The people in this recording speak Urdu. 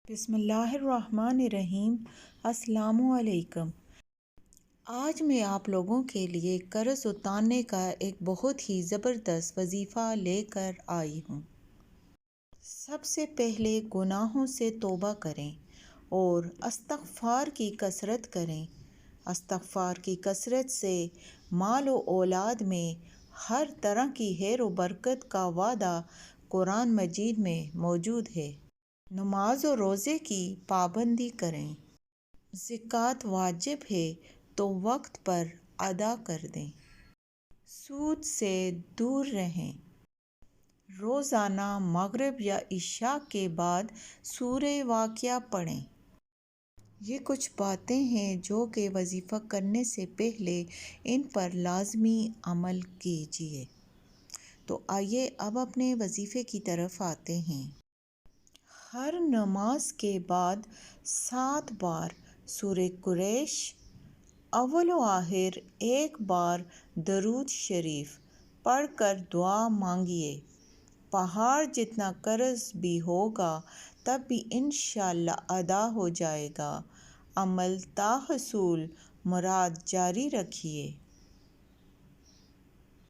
بسم اللہ الرحمن الرحیم۔ السلام علیکم۔ آج میں آپ لوگوں کے لیے قرض اتارنے کا ایک بہت ہی زبردست وظیفہ لے کر آئی ہوں۔ سب سے پہلے گناہوں سے توبہ کریں اور استغفار کی کثرت کریں۔ استغفار کی کثرت سے مال و اولاد میں ہر طرح کی خیر و برکت کا وعدہ قرآن مجید میں موجود ہے۔ نماز و روزے کی پابندی کریں۔ زکوٰۃ واجب ہے تو وقت پر ادا کر دیں۔ سود سے دور رہیں۔ روزانہ مغرب یا عشاء کے بعد سورہ واقعہ پڑھیں۔ یہ کچھ باتیں ہیں جو کہ وظیفہ کرنے سے پہلے ان پر لازمی عمل کیجیے۔ تو آئیے اب اپنے وظیفے کی طرف آتے ہیں۔ ہر نماز کے بعد 7 بار سورہ قریش، اول و آخر ایک بار درود شریف پڑھ کر دعا مانگیے۔ پہاڑ جتنا قرض بھی ہوگا تب بھی انشاءاللہ ادا ہو جائے گا۔ عمل تاحصول مراد جاری رکھیے۔